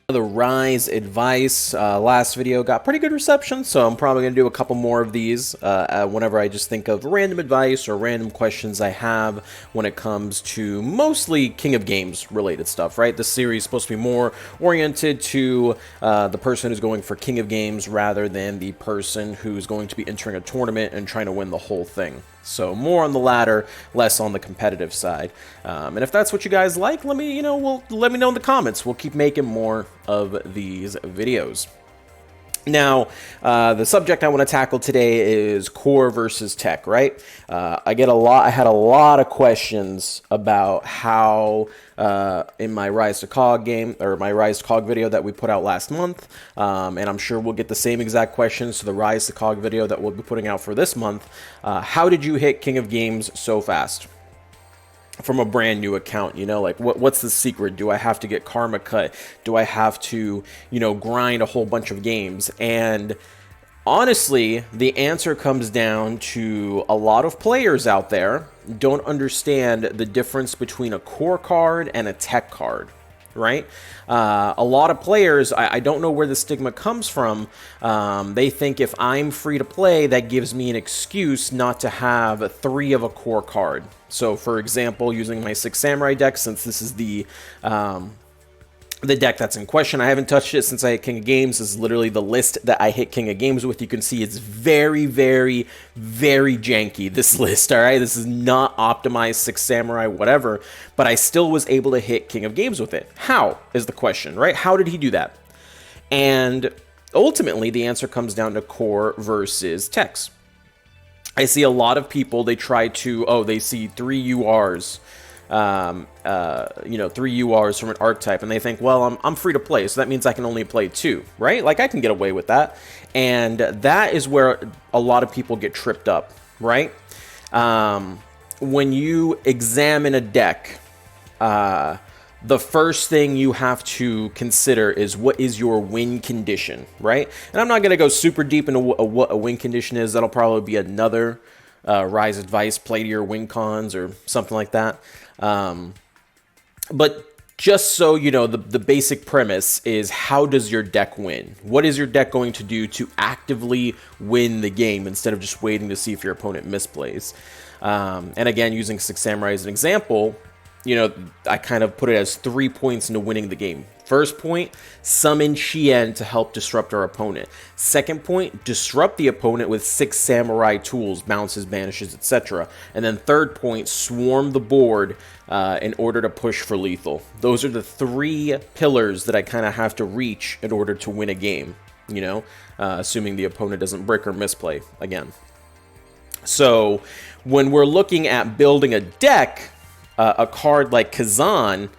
The Rise advice. Last video got pretty good reception, so I'm probably going to do a couple more of these whenever I just think of random advice or random questions I have when it comes to mostly King of Games related stuff, right? This series is supposed to be more oriented to the person who's going for King of Games rather than the person who's going to be entering a tournament and trying to win the whole thing. So more on the latter, less on the competitive side. And if that's what you guys like, let me know in the comments. We'll keep making more of these videos. Now, the subject I want to tackle today is core versus tech, right? I had a lot of questions about how in my Rise to KoG game, or my Rise to KoG video that we put out last month, and I'm sure we'll get the same exact questions to the Rise to KoG video that we'll be putting out for this month. How did you hit King of Games so fast? From a brand new account, like what's the secret? Do I have to get karma cut? Do I have to, grind a whole bunch of games? And honestly, the answer comes down to a lot of players out there don't understand the difference between a core card and a tech card. Right? A lot of players, I don't know where the stigma comes from. They think if I'm free to play, that gives me an excuse not to have 3 of a core card. So, for example, using my 6 Samurai deck, since this is the deck that's in question, I haven't touched it since I hit King of Games. This is literally the list that I hit King of Games with. You can see it's very, very, very janky, this list, all right? This is not optimized 6 Samurai, whatever, but I still was able to hit King of Games with it. How is the question, right? How did he do that? And ultimately, the answer comes down to core versus techs. I see a lot of people, they try to, they see 3 URs, 3 URs from an archetype, and they think, well, I'm free to play, so that means I can only play 2, right? Like, I can get away with that. And that is where a lot of people get tripped up, right? When you examine a deck, the first thing you have to consider is what is your win condition, right? And I'm not going to go super deep into what a win condition is. That'll probably be another Rise advice, play to your win cons or something like that. But just so you know, the basic premise is, how does your deck win? What is your deck going to do to actively win the game instead of just waiting to see if your opponent misplays? And again, using 6 Samurai as an example, I kind of put it as 3 points into winning the game. First point, summon Shien to help disrupt our opponent. Second point, disrupt the opponent with 6 Samurai tools, bounces, banishes, etc. And then third point, swarm the board in order to push for lethal. Those are the 3 pillars that I kind of have to reach in order to win a game, assuming the opponent doesn't brick or misplay again. So when we're looking at building a deck, a card like Kazan,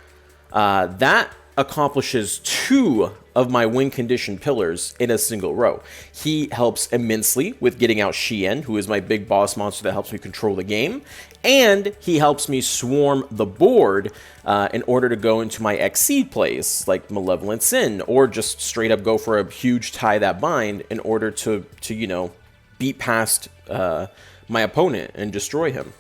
that accomplishes 2 of my win condition pillars in a single row. He helps immensely with getting out Shien, who is my big boss monster that helps me control the game, and he helps me swarm the board in order to go into my Exceed plays, like Malevolent Sin, or just straight up go for a huge Tie That Bind in order to beat past my opponent and destroy him.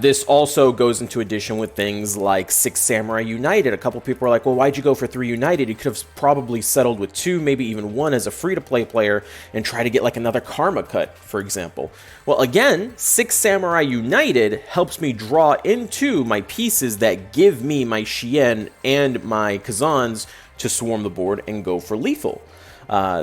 This also goes into addition with things like 6 Samurai United. A couple people are like, well, why'd you go for 3 United? You could have probably settled with 2, maybe even 1 as a free-to-play player and try to get like another karma cut, for example. Well, again, 6 Samurai United helps me draw into my pieces that give me my Shien and my Kazans to swarm the board and go for lethal.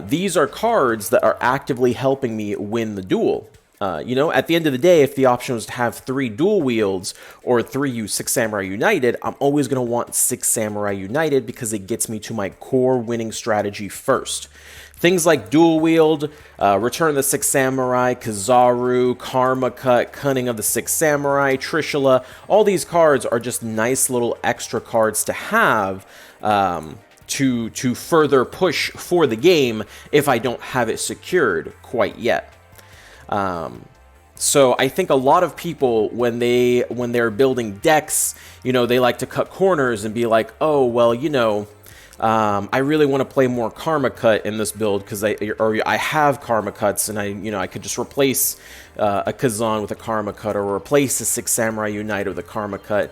These are cards that are actively helping me win the duel. At the end of the day, if the option was to have 3 dual wields or 3 6 Samurai United, I'm always going to want 6 Samurai United because it gets me to my core winning strategy first. Things like dual wield, Return of the 6 Samurai, Kizaru, Karma Cut, Cunning of the 6 Samurai, Trishula, all these cards are just nice little extra cards to have to further push for the game if I don't have it secured quite yet. So I think a lot of people, when they're building decks, they like to cut corners and be like, oh, well, I really want to play more Karma Cut in this build because I have Karma Cuts and I could just replace a Kazan with a Karma Cut or replace a 6 Samurai Unite with a Karma Cut.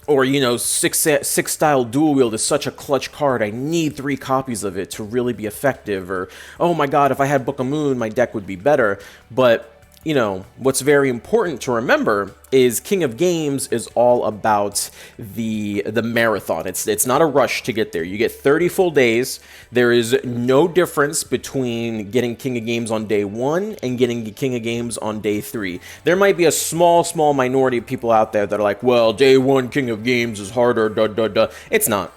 Or, you know, six style dual wield is such a clutch card. I need 3 copies of it to really be effective. Or, oh my god, if I had Book of Moon, my deck would be better. But, you know, what's very important to remember is King of Games is all about the marathon. It's not a rush to get there. You get 30 full days. There is no difference between getting King of Games on day 1 and getting King of Games on day 3. There might be a small minority of people out there that are like, well, day 1 King of Games is harder, duh, duh, duh. It's not.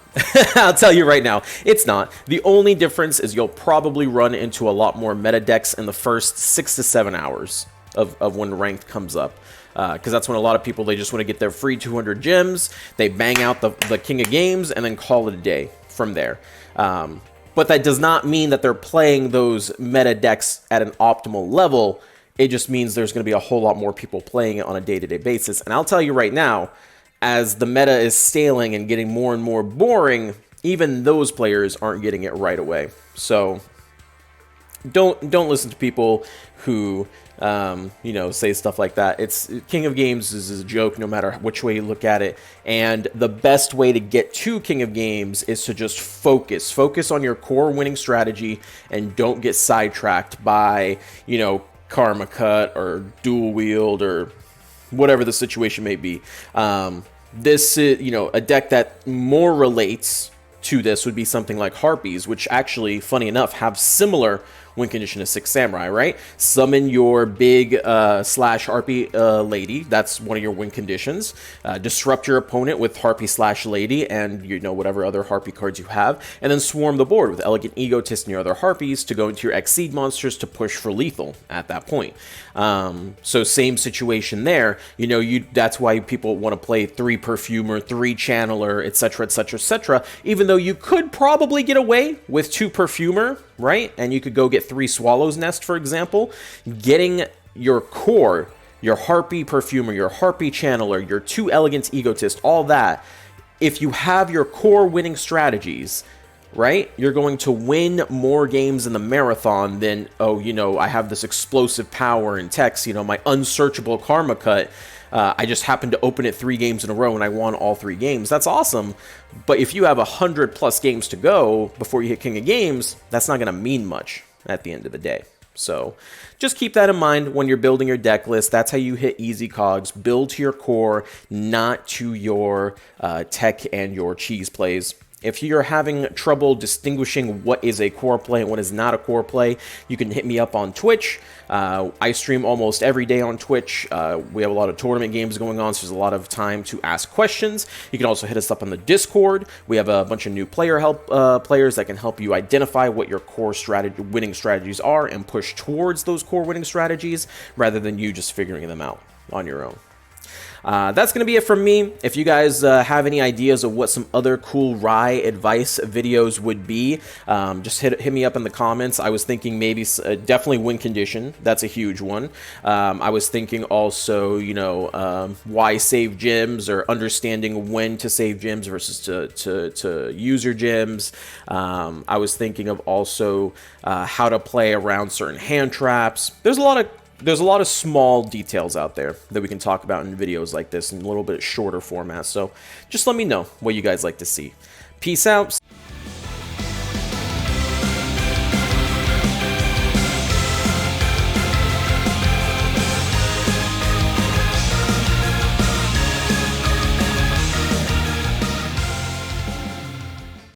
I'll tell you right now, it's not. The only difference is you'll probably run into a lot more meta decks in the first 6 to 7 hours of when ranked comes up. Because that's when a lot of people, they just want to get their free 200 gems, they bang out the King of Games, and then call it a day from there. But that does not mean that they're playing those meta decks at an optimal level. It just means there's going to be a whole lot more people playing it on a day-to-day basis. And I'll tell you right now, as the meta is staling and getting more and more boring, even those players aren't getting it right away. So don't listen to people who you know, say stuff like that. It's King of Games is a joke no matter which way you look at it. And the best way to get to King of Games is to just focus on your core winning strategy and don't get sidetracked by, you know, Karma Cut or Dual Wield or whatever the situation may be. This is, you know, a deck that more relates to this would be something like Harpies, which actually, funny enough, have similar win condition as Six Samurai, right? Summon your big slash Harpy lady. That's one of your win conditions. Disrupt your opponent with Harpy slash lady and, you know, whatever other Harpy cards you have. And then swarm the board with Elegant Egotist and your other Harpies to go into your Exceed monsters to push for lethal at that point. So same situation there. You know, that's why people want to play 3 Perfumer, 3 Channeler, etc., etc., etc. Even though you could probably get away with 2 Perfumer, right? And you could go get 3 Swallow's Nest, for example. Getting your core, your Harpy Perfumer, your Harpy Channeler, your 2 Elegant Egotist, all that, if you have your core winning strategies, right, you're going to win more games in the marathon than, oh, you know, I have this explosive power in text, you know, my unsearchable Karma Cut. I just happened to open it 3 games in a row and I won all 3 games. That's awesome. But if you have 100+ games to go before you hit King of Games, that's not going to mean much at the end of the day. So just keep that in mind when you're building your deck list. That's how you hit easy cogs. Build to your core, not to your tech and your cheese plays. If you're having trouble distinguishing what is a core play and what is not a core play, you can hit me up on Twitch. I stream almost every day on Twitch. We have a lot of tournament games going on, so there's a lot of time to ask questions. You can also hit us up on the Discord. We have a bunch of new players that can help you identify what your core winning strategies are and push towards those core winning strategies rather than you just figuring them out on your own. That's going to be it from me. If you guys have any ideas of what some other cool Rye advice videos would be, just hit me up in the comments. I was thinking maybe definitely win condition. That's a huge one. I was thinking also, you know, why save gems or understanding when to save gems versus to use your gems. I was thinking of also how to play around certain hand traps. There's a lot of small details out there that we can talk about in videos like this in a little bit shorter format. So just let me know what you guys like to see. Peace out.